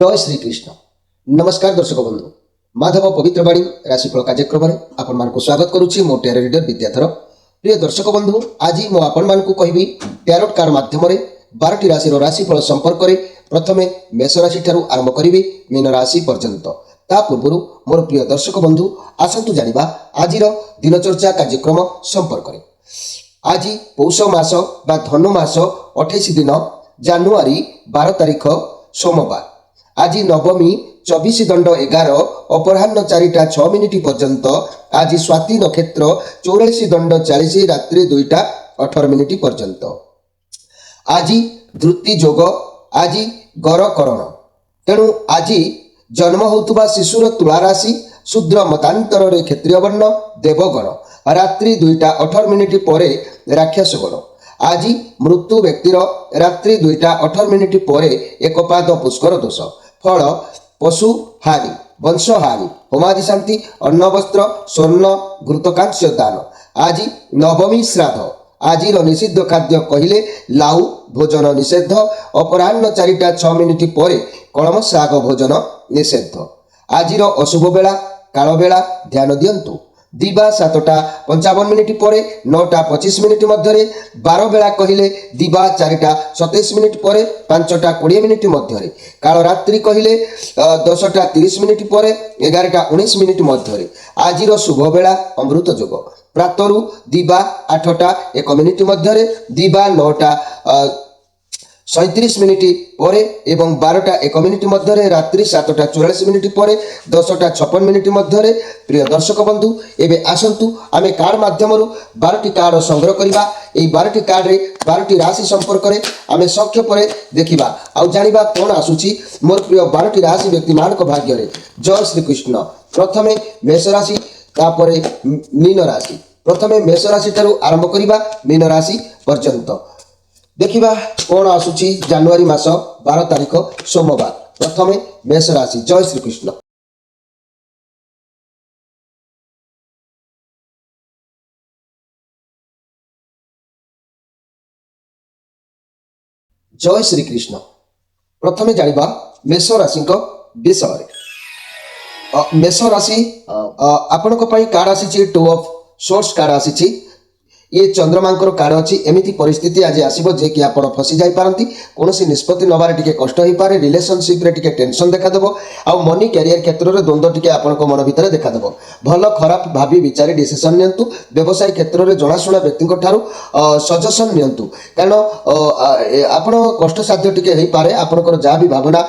जय श्री कृष्ण। नमस्कार दर्शक बंधु, माधव पवित्रवाणी राशिफल कार्यक्रम में आपण स्वागत करुच्ची। मो टैरो रीडर विद्याधर। प्रिय दर्शक बंधु, आज मु आपण कहबी टैरोट कार्ड माध्यम 12टी राशि राशिफल संपर्क में प्रथमे मेष राशि ठारू आरंभ करी मीन राशि पर्यंत। ता पूर्व मोर प्रिय दर्शक बंधु आसतु जानिबा आजिर दिनचर्चा कार्यक्रम संपर्क में। आज पौष मास बा धनु मास 28 दिन जानुआरी 12 तारीख सोमवार। आज नवमी 24 दंड 11 अपराह्न 4टा 6 मिनिट पर्यंत। आज स्वाति नक्षत्र 84 दंड 40 रात्रि 2टा 18 मिनिट पर्यंत। आज धृति योग, आज गर करण। तेणु आज जन्म होतुबा शिशुर तुला राशि, शूद्र मतांतर रे क्षत्रिय वर्ण देवगण, रात्रि 2टा 18 मिनिट पर राक्षस गण। आज मृत्यु व्यक्तिर रात्रि 2टा 18 मिनिट पर एक पाद पुष्कर दोष। फल पशु हानि, वंश हानि, होमादि शांति, अन्न वस्त्र स्वर्ण घृतकांक्ष दान। आज नवमी श्राद्ध। आज निषिद्ध खाद्य कहले लाउ भोजन निषेध। अपराह्न 4टा 6 मिनिट पर कलम शाग भोजन निषेध। आज अशुभ बेला काल बेला ध्यान दियंतु। दिवा 7टा 55 मिनिट पर 9टा 25 मिनिट मध्य। 12 बेला कहले दिवा 4टा 27 मिनिट पर 5टा 20 मिनिट मध्य। काल रात्रि कहले 10टा 30 मिनिट पर 11टा 19 मिनिट मध्य। आज शुभ बेला अमृत योग। प्रातरु दिवा 8टा 1 मिनिट मध्य, दिवा 9टा 37 मिनिट पर एवं 12टा 1 मिनिट मध्य, रात्रि 7टा 44 मिनिट पर 10टा 56 मिनिट मध्य। प्रिय दर्शक बंधु, एबे आसंतु आमे कार्ड माध्यम 12टी कार्ड संग्रह करिबा। एई 12टी कार्ड रे 12टी राशि संपर्क रे आमे संक्षेप रे देखिबा आ जानिबा कोन आसुची मोर प्रिय 12टी राशि व्यक्ति मानक भाग्य रे। जय श्री कृष्ण। प्रथमे मेष राशि, तापरे मीन राशि। प्रथमे मेष राशि ठारू आरंभ करिबा मीन राशि पर्यंत। देखिबा कोन आसुची जनवरी मास 12 तारीख सोमवार। प्रथमे मेष राशि। जय श्री कृष्ण। जय श्री कृष्ण। प्रथमे जानिबा मेष राशि विषय। मेष राशि आपनको पई कार्ड आसीची 2 ऑफ सोर्स कार्ड आसीची। ये चंद्रमांकर कार्ड अच्छी। एमती परिस्थिति आज आसो जे कि आप फसी जाई पारंती। कौन निष्पत्ति नबार टिके कष्ट हो पारे। रिलेशनशिप रे टिके टेंशन देखादेव। आ मनी कैरियर क्षेत्र में द्वंद्व टिके आपनको मन भितर देखादेव। भल खराब भावी विचारी डिसीजन नियंतु। व्यवसाय क्षेत्र में जनाशुना व्यक्ति ठारू सजेशन नियंतु, कारण आपण कष्ट साध्य टिके हो पारे। आपनकर जहाँ भी भावना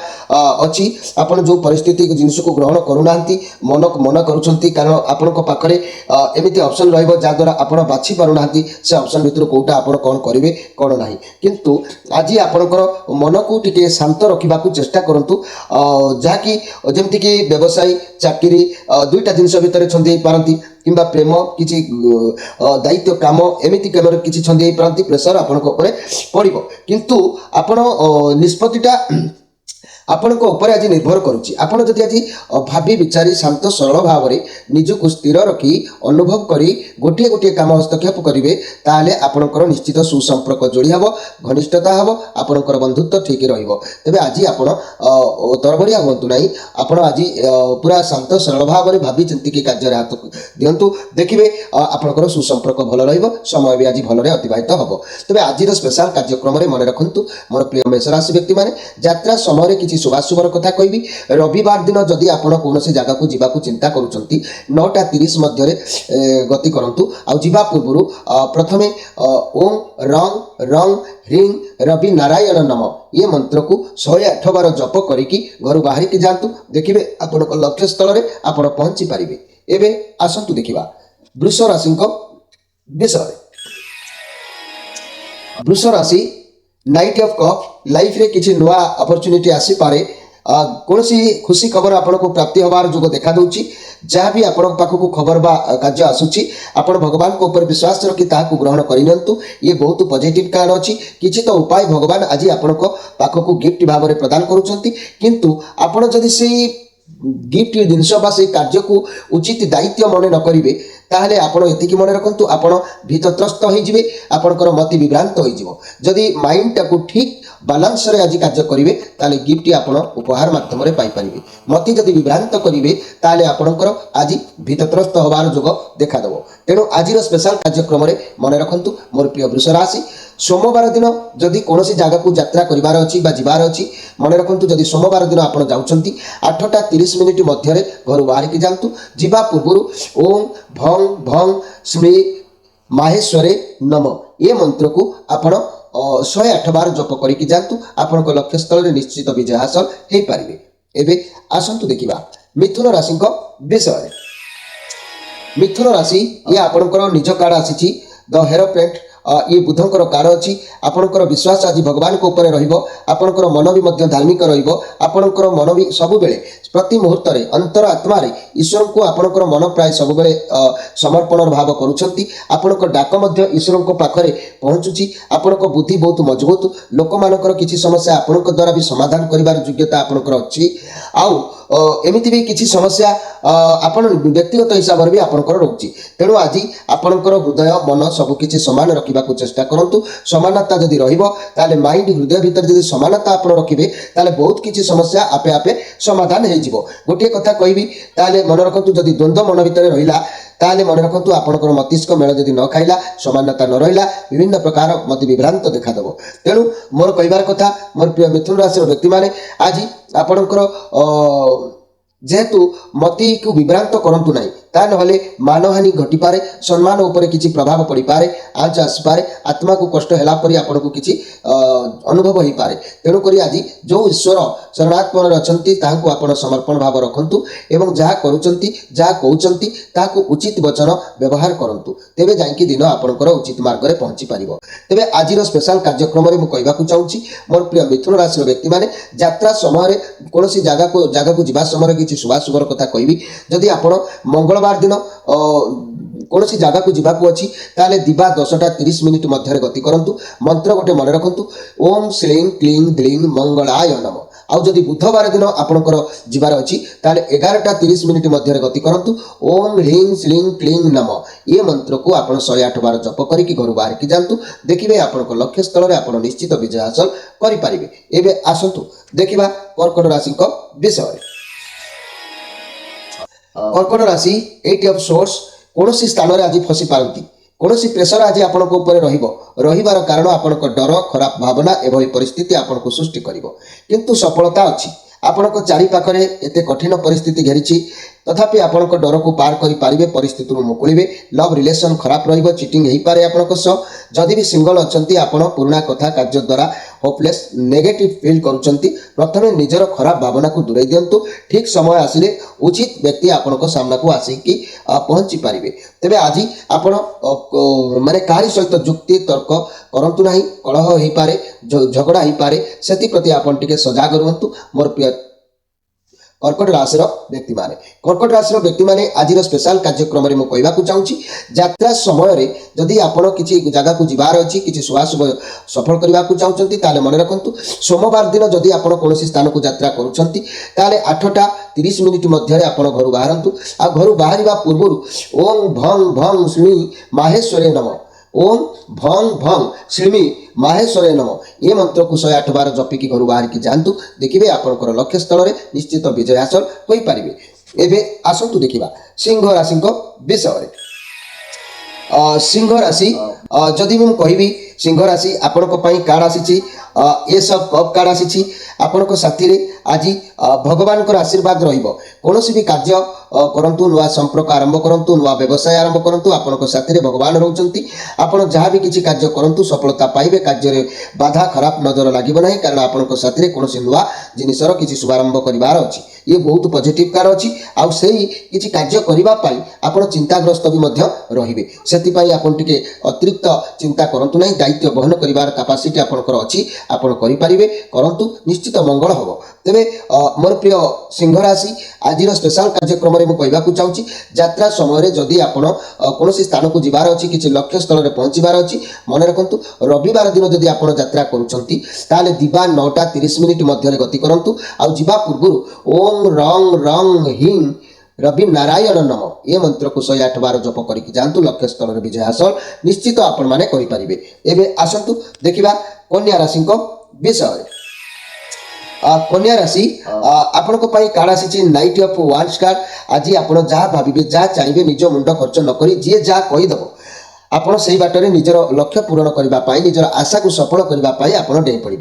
अच्छी, आपन जो परिस्थिति जिनिस को ग्रहण करूना मन करुछंती, कारण आपनको पाखरे एमिति ऑप्शन रहइबो जा द्वारा आपण बाछि पारुना से ऑप्शन भितर कोटा आपण कौन करेंगे कौन ना। किंतु आज आपणकर मन को टिके शांत रखा चेष्टा करंतु। जहाँकि जमती कि व्यवसाय चाकरी दुईटा जिनस भितर छंदी पारंती, किंबा प्रेम किसी दायित्व काम एमती केवल किसी छंदी पारंती। प्रेशर आपणक ऊपर पड़िबो, किंतु आपण निष्पत्तिटा आपणक ऊपर आज निर्भर करुच्ची। आपड़ जदि आज भावी विचारी शांत सरल भाव में निजक स्थिर रखी अनुभव करी गोटे गोटे काम हस्तक्षेप करेंगे, ताले आपणकर निश्चित सुसंपर्क जोड़ी हम, घनिष्ठता हम, आपणकर बंधुत्व ठीक रहिबो। तेबे आज आपण तरबड़िया हुंतु नहीं। आपण आज पूरा शांत सरल भाव में भावी चिंतिकी कार्य हाथ दिंतु। देखिए आपणकर सुसंपर्क भल रहिबो, समय भी आज भल अतिबाहित हम। तेबे आज स्पेशल कार्यक्रम में मन रखु मोर प्रिय मेष राशि व्यक्ति मैंने यात्रा समय किसी शुभाशुभर कथा कहबी। रविवार दिन जदि आपण कौन जगह को जीवा चिंता करुँच 9टा 30 मध्य गति करंतु। आ जीवा पूर्व प्रथमे ओम रंग रंग ह्रीं रवि नारायण नम ये मंत्र को 108 बार जप करिकी घर बाहर की जातु। देखिए आपण लक्ष्य स्थल में आपण पहुंची पारे। एवं आसतु देखा वृष राशि विषय। वृष राशि नाइट ऑफ कप। लाइफ रे किसी नुआ अपॉर्चुनिटी आसी पारे। कौन खुशी खबर आपको प्राप्ति हबार जोग देखा दूची। जहाँ भी आपण पाखक खबर बा कार्य आसूची, आपण भगवान को ऊपर विश्वास रखी ताकू ग्रहण करनियंतु। ये बहुत पॉजिटिव कार्ड अच्छी। किसी तो उपाय भगवान आज आपण पाखक गिफ्ट भाव में प्रदान करुछंती, किंतु आपण जदि से गिफ्ट जिनस बा से कार्य को उचित दायित्व मन न करेंगे, ताहले आपण एतिकी मन रखंतु आपण भीतत्रस्त होइजिबे आपणकर मति विभ्रांत होइजिबो जदि माइंड टाकू ठीक बालांस रे आज कार्य करिवे ताले गिफ्ट आपण उपहार माध्यम रे पाई परिबे मति जदि विभ्रांत करिवे ताले आपणकर आज भीतत्रस्त होबार जोग देखा दबो तेणु आज स्पेशल कार्यक्रम रे मन रखंतु मोर प्रिय वृष राशि सोमवार दिन जदि कौन जगह को यात्रा करार अच्छी जीवार अच्छी मन रखु जदि सोमवार दिन आप जाऊँगी 8:30 मध्य घर बाहर की जातु जीवा पूर्व ओम भंग भंग स्मे माहेश्वरे नम ये मंत्र को आपण 108 बार जप करके जातु आपण लक्ष्य स्थल में निश्चित विजय हासिल हो पारे। एवं आसतु देखा मिथुन राशि विषय मिथुन राशि ये आपणकर निज कार्ड आसी द हेरोपेंट ये बुधंकर कार्ड अच्छी आपणकर विश्वास आज भगवान को ऊपर रहिबो आपणकर मन भी मध्य धार्मिक रहिबो आपणकर मन भी सब बेले प्रति मुहूर्त रे अंतर आत्मा रे ईश्वर को आपणकर मन प्राय सब बेले समर्पण भाव करूछंती आपणकर डाक मध्य ईश्वर को पाखरे पहुंचुची आपणकर बुद्धि बहुत मजबूत लोक मानकर किछि समस्या आपणकर द्वारा भी समाधान करिवार योग्यता आपणकर अछि आउ एमिति भी किछि समस्या आपण व्यक्तिगत हिसाब रे भी आपणकर रोची तेणु आज आपणकर हृदय मन सब किछि समान रखिबा को चेष्टा करंतु समानता जदि रहिबो ताले माइंड हृदय भीतर जदि समानता आपण रखिबे ताले बहुत किछि समस्या आपे आपे समाधान हे जिवो गोटे कथा कहबी ताले मन रखंतु जदि द्वंद्व मन भीतर रहिला ताले मन रखंतु आपणकर मस्तिष्क मेल जदि न खाइला समानता न रहिला विभिन्न प्रकार मति विभ्रांत देखा देबो तेणु मोर कहबार कथा मोर प्रिय मिथुन राशि व्यक्ति माने आज आपणकर जेहेतु मति को विभ्रांत करंतु नहीं ता नहले मानहानि घटी पारे सम्मान ऊपर किछि प्रभाव पड़ी पारे आंच आसी पारे आत्मा को कष्ट हेला परि आपण को किछि अनुभव होई पारे तेणु करी आज जो ईश्वर शरणात्मन रचंती ताहाको आपण समर्पण भाव रखंतु एवं जहा करूचंती जहा कहउचंती ताहाको उचित वचन व्यवहार करंतु तेबे जाईकी दिन आपणकर उचित मार्ग रे पहुंची पारिबो। तेबे आजिर स्पेशल कार्यक्रम रे मु कहबाकू चाहूची मोर प्रिय मिथुन राशि व्यक्ति माने यात्रा समय कोनोसी जगह को जिबा समय किछि शुभाशुभर कथा कहबी जदि आपण मंगलवार दिन कौन सी जगह को जीवाक अच्छी ताले दिवा 10:30 मध्य गति करंतु मंत्र गोटे मन रखंतु ओम श्लीं क्लीं द्लीं मंगलाय नम आउ जदि बुधवार दिन आपणकर जीवार अच्छी ताले 11:30 मध्य गति करंतु ओम ह्रीं श्लीं क्लीं नम ये मंत्र को आप 108 बार जप करके घर बाहर की जातु देखिए आपन लक्ष्य स्थल में आप निश्चित विजय हासिल करें। एवं आसतु देखा कर्कट राशि विषय कर्कट राशि 8 ऑफ सोर्स कौन स्थान में आज फसी पारती कौन प्रेसर आज आपण रहिबार कारण आपण डर खराब भावना एवं परिस्थिति आपण को सृष्टि करिवो किंतु सफलता अच्छी आपण चारि पाखरे एते कठिन परिस्थिति घेरी तथापि आपण डर को पार करि पारिबे परिस्थिति मुकुलिबे लव रिलेशन खराब रहिबो चिटिंग हेई पारे आपण जदि भी सिंगल अछंती आपण पुराना कथा कार्य द्वारा होपलेस नेगेटिव फील करूचंती प्रथमे निजर खराब भावना को दूरे दियंतु ठीक समय आसिले उचित व्यक्ति आपण सामना को आसिकी पहुंची पारिबे। तेबे आज आपण माने काहारी सहित जुक्ति तर्क करंतु नाही कलह हेई पारे झगड़ा हेई पारे सेति प्रति आपण टिके सजाग रहंतु। मोर प्रिय कर्कट राशि व्यक्ति माने आज स्पेशल कार्यक्रम में मुझे कहवाक चाहूँगी यात्रा समय जदि आपण किसी जगह को जीवार अच्छी किसी शुभाशुभ सफल करने को चाहते ताले मन रखु सोमवार दिन जदि आप कौन स्थान को यात्रा करुँच 8:30 मध्य आप घर बाहरतु आ घर बाहर पूर्व ओम भंग भंग श्री माहेश्वरे नम ओम भंग भंग श्रीमी माहेश्वरे नम ये मंत्र को 108 बार जपिकी घर बाहर की जातु देखिए आपंकर लक्ष्य स्थल में निश्चित विजय हासिल हो पारे। एवं आसतु देखा सिंह राशि विषय सिंह राशि जदि मुझे कहबी सिंह राशि आपण कार्ड आसी एस ऑफ कप कार्ड आसी आपण साथी आज भगवान आशीर्वाद कौन भी कार्य करंतु नुआ संपर्क आरंभ करंतु नुआ व्यवसाय आरंभ करंतु आपण साथी भगवान रोचंती आपण जहाँ भी किसी कार्य करंतु सफलता पाइबे कार्य बाधा खराब नजर लगे ना कारण आपण साथी कौन नुआ जिनसर किसी शुभारंभ करार अच्छी ये बहुत पॉजिटिव कार्ड अच्छी आउ से किसी कार्य करने आप चिंताग्रस्त भी रे से आपन टिके अतिरिक्त चिंता करंतु नहीं दायित्व बहन करिवार कैपेसिटी आपनकर अछि आपन करि पारिबे करंतु निश्चित मंगल होबो। तेबे मोर प्रिय सिंह राशि आज स्पेशल कार्यक्रम में कहवाक चाहूँगी यात्रा समय जदि आपण कौन स्थान को जीवार अच्छी किसी लक्ष्य स्थल में पहुँचबार अच्छी मन रखु रविवार दिन जदि आप यात्रा करुँच ताले दिवा 9:30 मध्य गति करंतु आउ जीवा पूर्व ओम रंग रंग हिं रवि नारायण नम ए मंत्र को 108 बार जप करके जातु लक्ष्य स्थल में विजय हासिल निश्चित आपण माने करि परिबे। एबे आसंतु देखिबा कन्या राशि को विषय। कन्या राशि आपण को पाई कार्ड आसी नाइट ऑफ वांड्स कार्ड। आज आपण जहाँ भाविबे जहाँ चाहिए निज मुंड खर्च न करी जे जहाँ कहीदेव आपण से बाटर निजर लक्ष्य पूरण करने निजर आशा को सफल करने आपण डेई पड़े।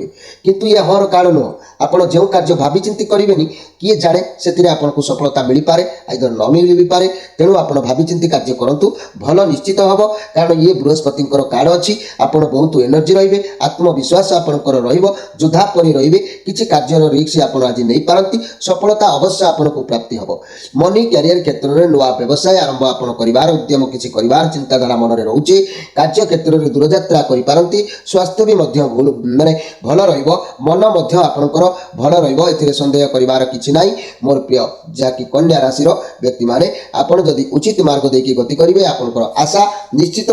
किंतु ये हर कारण नुह आपण जो कार्य भावी चिंती करेनि किए जाने से आपन को सफलता मिल पारे आइदर न मिल पारे। तेणु आपन भावी चिंती कार्य करंतु भल निश्चित हम कारण ये बृहस्पति कार्ड अच्छी आपण बहुत एनर्जी रे आत्मविश्वास आपंकर रोधा परी रे किसी कार्य रिक्स आपड़ आज नहीं पारती सफलता अवश्य आपन को प्राप्ति हम। मनी क्यारियर क्षेत्र में नुआ व्यवसाय आरंभ आपन कर उद्यम किसी कर चिंताधारा मन में रोचे कार्य क्षेत्र में दूरयात्रा करि स्वास्थ्य भी माने भल मन आपणकर भल रही सन्देह कर किसी ना। मोर प्रिय जहाँकि कन्या राशि व्यक्ति माने आपण जदि उचित मार्ग देकी गति करेंगे आपंकर आशा निश्चित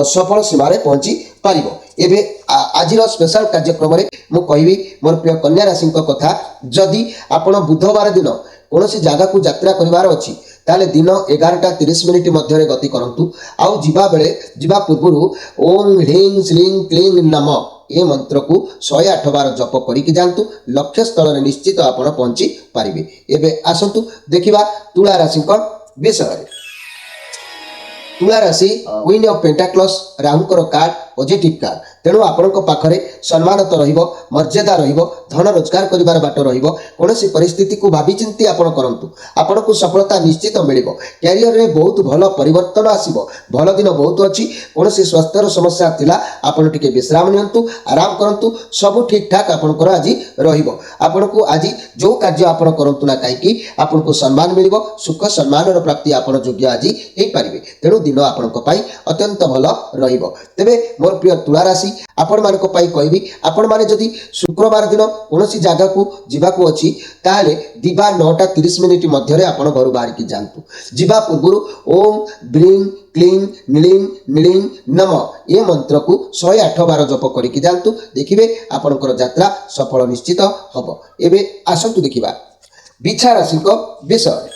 सफल सीमार पहुंची पार। एबे आज स्पेशल कार्यक्रम में मु कहबी मोर प्रिय कन्या राशि कथा। जदि आपण बुधवार दिन कौन जगह को यात्रा कर अच्छी ताले दिन 11:30 मध्य गति करंतु। आउ जीवा पूर्व ओम ह्रीं श्रीं क्लीं नम ए मंत्र को 108 बार जप करके जातु लक्ष्य स्थल में निश्चित आपण पहुंची पारिबे। एबे आसंतु देखिबा तुला राशि विषय। तुला राशि क्वीन ऑफ पेंटाक्लस राहुंकर कार्ड पॉजिटिव कार्ड। तेणु आपण पाखरे सम्मान तो रहिबो मर्यादा रहिबो धन रोजगार करिवार बाट रहिबो कोनोसी परिस्थिति को भावी चिंती आपण करंतु आपण को सफलता निश्चित मिलिबो। कैरियर रे बहुत भल परिवर्तन आसीबो भल दिन बहुत अछि। कोनोसी स्वास्थ्यर समस्या थिला आपण टिके विश्राम नियंतु आराम करंतु सब ठीक ठाक आपनकर आज रहिबो। आपण को आज जो कार्य आपण करंतु ना काईकी आपण को सम्मान मिलिबो सुख सम्मान रो प्राप्ति आपण योग्य आज हेई परिबे। तेणु दिन आपण को पाई अत्यंत भल रहिबो। तेबे मोर प्रिय तुला राशि आपण मानको पाई कहबी आपण माने जदि शुक्रवार दिन कोनोसी जगह को जीवाको अछि ताले दिबा 9:30 मध्य आपण घर बाहर की जानतु। जीवा पूर्व ओम ब्रीं क्लीं नीलिं नीलिं नम ये मंत्र को 108 बार जप करके जानतु देखिबे आपनकर यात्रा सफल निश्चित हबो। एबे आसंतु देखिबा बिछा राशि को विषय।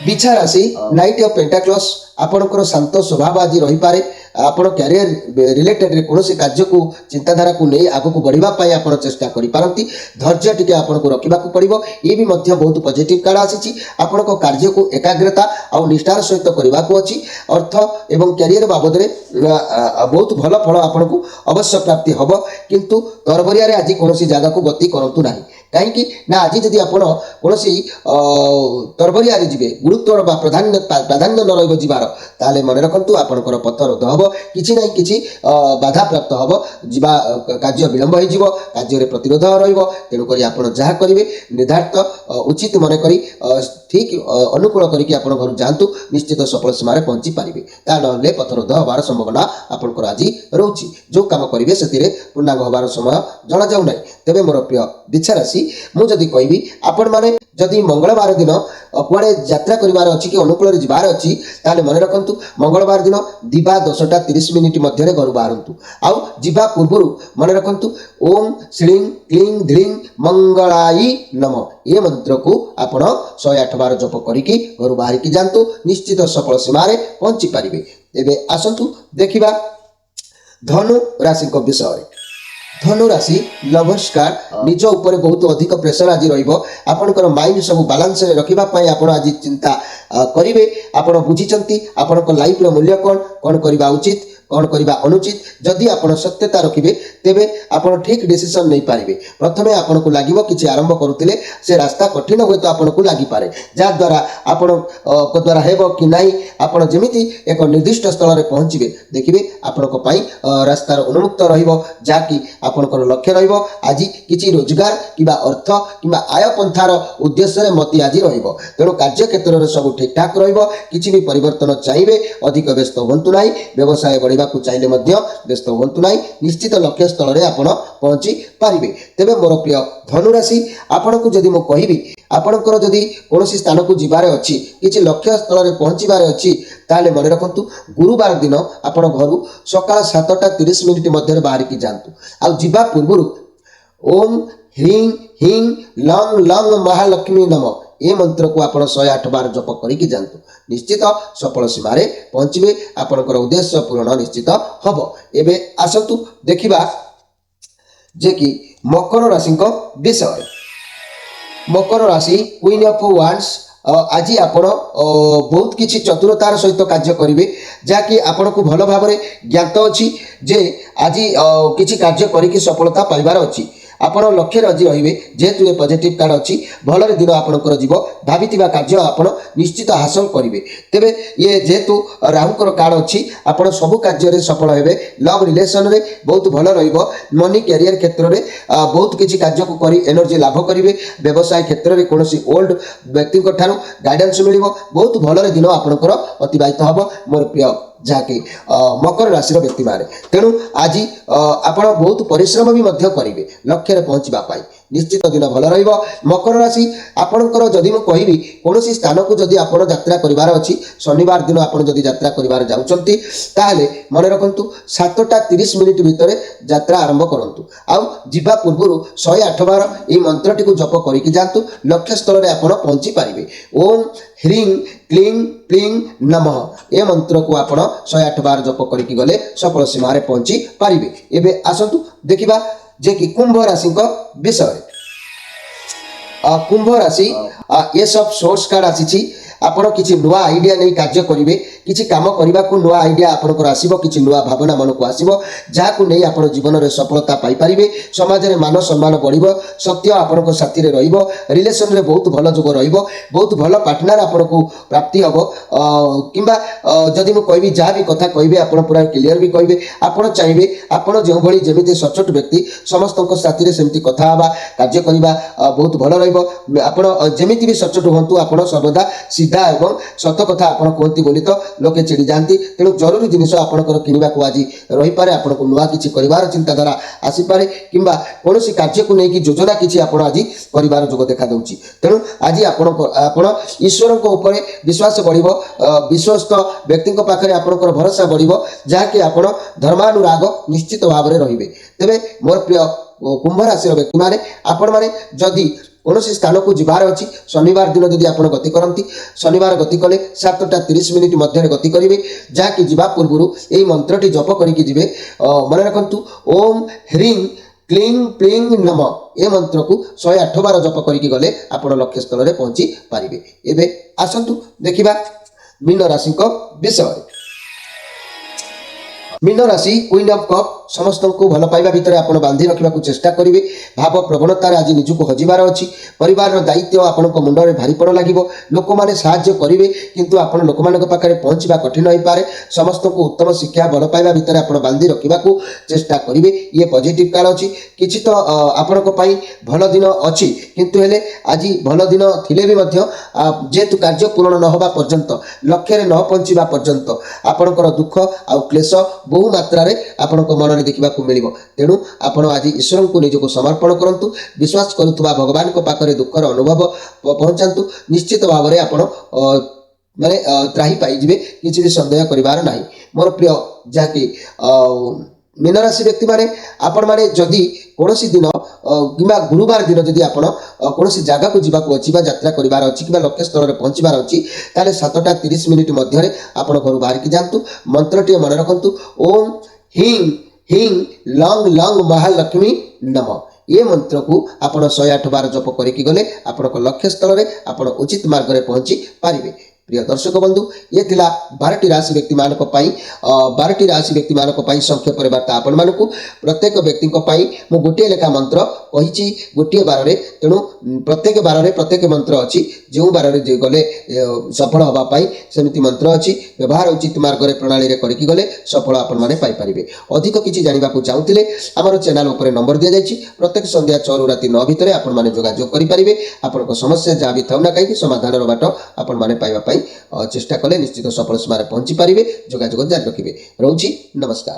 बिछा राशि नाइट ऑफ पेंटाक्लस आपनकर शांत स्वभाव आज रही पारे। आपण कैरियर रिलेटेड कौन कार्य को चिंताधारा को नहीं आग को बढ़िया आप चेष्टा करी धैर्य टिके आपन को रखा पड़ो। ये भी बहुत पॉजिटिव कार्ड आसी आपण कार्य को एकाग्रता और निष्ठार सहित करने को अच्छी अर्थ एवं कैरियर बाबद में बहुत भल फल आपन को अवश्य प्राप्ति हम। किंतु तरबरिया आज कौन जगह को गति करूँ ना कहीं ना आज जदि आपण कौन तरबरिया जी गुरुत्व प्राधान्य न रबार ताले मन रखु आपंकर पथ रोध हम किसी ना कि बाधा प्राप्त हम जीवा कार्य विलंब हो कार्य प्रतिरोध रेणुक आप जहाँ करेंगे निर्धारित उचित मन कर ठीक अनुकूल करके आप घर जातु निश्चित सफल सीमार पहुंची पारे। ता ना पथ रोध हबार संभावना आपंकर आज रोचे जो कम करेंगे से पूर्णांग हबार समय जना जाऊ ना। तेरे मोर प्रिय बिछा राशि मुझे कहबी आपण मैंने जदि मंगलवार दिन कुआड़े यात्रा करिवार अछि कि अनुकूल जीवार अछि ताले मन रखंतु मंगलवार दिन दिबा 10:30 मध्य घर बाहरंतु। आउ जीवा पूर्व मन रखंतु ओम श्रीं क्लीं ध्रीं मंगलाय नम ये मंत्र को आपण 108 बार जप करिकी घर बाहर की जानतु निश्चित सफल सीमार पहुंची पारिबे। एबे आसंतु देखिबा धनु राशि को विषय। धनु राशि लवर्स कार्ड निज ऊपर बहुत अधिक प्रेशर आज रपणकर माइंड सब बालांस रखा आप आज चिंता करेंगे। आप बुझी आपण लाइफ मूल्य कौन करवा उचित कौन करवा अनुचित जदि आप सत्यता रखिए तेबे आपण ठीक डिसीजन नहीं पारे। प्रथमे आपन को लगे कि आरंभ करुले से रास्ता कठिन हुए तो आपन को लगी पारे जहाद्वारा आपण द्वारा हेब कि नहीं आपण जमीती एक निर्दिष्ट स्थल में पहुँचे देखिए आपण रास्तार उन्मुक्त रहाँकि आपंकर लक्ष्य रज कि रोजगार कि अर्थ कि आय पंथार उद्देश्य मती आज तेणु कार्य क्षेत्र में सब ठीक ठाक रही भी परिवर्तन चाहिए अधिक व्यस्त हूँ ना व्यवसाय बढ़ चाहिए व्यस्त हूँ ना निश्चित लक्ष्य स्थल में आप पहुँची पारे। तेरे मोर प्रिय धनुराशि आपण को जदि मु कहबी आपणकर जदि कौन स्थान को जीवार अच्छी किसी लक्ष्य स्थल में पहुँचबार अच्छी ताले मन रखु गुरुवार दिन आपण घर सकाळ 7:30 मध्य बाहर की जातु। आ जीवा पूर्व ओम ह्रीं ह्रीं लंग लंग महालक्ष्मी नम ए मंत्र को आपण 108 बार जप करिक जांतु निश्चित सफल सीमार पहुँचे आपणकर उद्देश्य पूरण निश्चित हम। एबे आसतु देखिबा जे कि मकर राशि विषय। मकर राशि क्वीन ऑफ वांड्स आज आपण बहुत किसी चतुरतार सहित कार्य करेंगे जहाँकि आपण को भल भाव ज्ञात अच्छी जे आज किसी कार्य करी सफलता पाइबार अच्छी आपण लक्ष्य आज रे जेहेतु ये पॉजिटिव कार्ड अच्छी भलरे दिन आपणकर जीव भावी कार्य आप निश्चित हासिल करेंगे। तेबे ये जेहेतु राहुकर कार्ड अच्छी आपण सबु कार्य सफल हेबे। लव रिलेशन रे बहुत भल रहिबो। मनी कैरियर क्षेत्र में बहुत किसी कार्य को करी एनर्जी लाभ करेंगे। व्यवसाय क्षेत्र में कौन ओल्ड व्यक्ति गाइडेंस मिलिबो बहुत भलरे दिन आपणकर अतिबाहित हम। मोर प्रिय जहाँकि मकर राशि व्यक्ति माने तेणु आज आप बहुत परिश्रम भी करेंगे लक्ष्य पहुँचापी निश्चित दिन भल रहिबो। मकर राशि आपणकर जदि मुझे कहबी कौन स्थान को जदि आप यात्रा करार अच्छी शनिवार दिन आप जदि यात्रा करार जाउछंती ताहले मन रखंतु 7:30 भितर यात्रा आरंभ करंतु आउ जिबा पूर्व 108 बार ये मंत्रटी को जप करिक जातु लक्ष्य स्थल में आप पहुँची पारिबे। ओम ह्रीं क्लीं प्लीं नमः ए मंत्र को आप 108 बार जप करिक गले सफल सीमा रे पहुँची पारिबे। एबे आसंतु देखिबा जे कि कुंभ राशि विषय। कुंभ राशि ये सब सोर्स कार्ड आसी आपण किसी नुआ आइडिया नहीं कार्य करेंगे किसी काम करने को नुआ आइडिया आपंकर आसो कि नुआ भावना मन को आसो जहाँ नहीं आप जीवन में सफलता पाइपर समाज में मान सम्मान बढ़ सत्य आपण साथी रिलेशन में बहुत भल जोग बहुत भल पार्टनर आपन को प्राप्ति हम कि जदि मुझे कहबी जहाँ भी कथा कहे आप पूरा क्लीयर भी कहे आप चाहिए आपड़ जो भाई जमी सचोट व्यक्ति समस्त साथी सेमती कथा हाँ कार्य करने बहुत भल रमी भी सचोट हूँ आप सर्वदा सीधा एवं सत कथा आपड़ कहती बोली तो लोके चिड़ी जाती तेणु जरूरी जिनिस आपंकर किणवा को आज रही पारे आपन को नुआ किसी कर चिंताधारा आसीपे कि कौन कार्य को लेकिन योजना किसी आप आज कर जोग देखा दूसरी तेणु आज आप ईश्वर उपर विश्वास बढ़ विश्वस्त व्यक्ति पाखे आपंकर भरोसा बढ़ जहाँकि आप धर्मानुराग निश्चित भाव में रे। तेरे मोर प्रिय कुंभ राशि व्यक्ति मैंने आपण मैंने जदि कौन स्थान को जीवार अच्छी शनिवार दिन जदि आप गति करती शनिवार गति कले 7:30 मध्य गति करेंगे जहाँकि जीवा पूर्व यही मंत्रटी जप करके जी मन रखु ओम ह्रीं क्लीं प्लीं नमः ए मंत्र को 108 बार जप करके गले आप लक्ष्य स्थल में पहुँची पारे। एबे आसतु देखिबा मीन राशि विषय। मीन राशि क्वीन ऑफ कप समस्त को भल पाइबा भितर आप बांधि रखा चेष्टा करेंगे भाव प्रवणतार आज निजुक हजिबार अच्छी परिवार दायित्व आपण मुंडे भारीपड़ लगे लोक मैंने साहाय्य करेंगे किंतु आप लोक पाखे पहुँचवा कठिन हो पाए समस्त को उत्तम शिक्षा भल पाइबा भितर आप बांधि रखा चेष्टा करेंगे। ये पॉजिटिव कार्ड अच्छी किसी तो आपण भल दिन अच्छी किंतु हेले आज भल दिन थिले भी जेहेतु कार्य पूर्ण न होगा पर्यंत लक्ष्य न पहुँचवा पर्यंत आपणकर दुख आउ क्लेश बहु मात्रा आपण मन देखा मिल तेणु आपण आज ईश्वर को निजक समर्पण करूँ विश्वास करुवा भगवान को पाखरे दुखर अनुभव पहुँचातु निश्चित भाव में आपण माने त्राही पाइबे किसी भी संदेह करिवार नाही। मोर प्रिय जहाँकि मीन राशि व्यक्ति माने आपण माने जदि कौन दिन कि गुरुवार दिन जदि आप कौन जगह को जीवा अच्छी यात्रा करार अच्छी कि लक्ष्य स्थल में पहुँचबार अच्छी ताले 7:30 मध्य आप घर बाहर की जातु मंत्रटी मन रखु ओम ह्रीं ह्रीं लंग लंग महालक्ष्मी नमः ये मंत्र को आप 108 बार जप करके गले आप लक्ष्य स्थल में आप उचित मार्ग में पहुँची पारे। प्रिय दर्शक बंधु ये थिला 12टी राशि व्यक्ति मानक पई 12टी राशि व्यक्ति मानक पई संक्षेप वार्ता आपण मानकु प्रत्येक व्यक्ति पई मु गोटे लेखा मंत्र कहिछि गोटे बार रे तेणु प्रत्येक बार रे प्रत्येक मंत्र अछि जो बार रे गले सफल होबा पई सेमिति मंत्र अछि व्यवहार उचित मार्ग रे प्रणाली रे करके गले सफल आपण माने पाई परिबे। अधिक किछि जानिबा को चाहुतिले हमर चैनल ऊपर नंबर दिया जायछि प्रत्येक संध्या 6 राति 9 भितरे आपण माने जोगाजोग करि परिबे आपन समस्या जा भी थाउ ना कहि समाधान रो बाट आपण माने पाइबा पई चेष्टा कले निश्चित सफल सीमा पहुंची पारे। जोगाजोग जारी रखिए। रोची नमस्कार।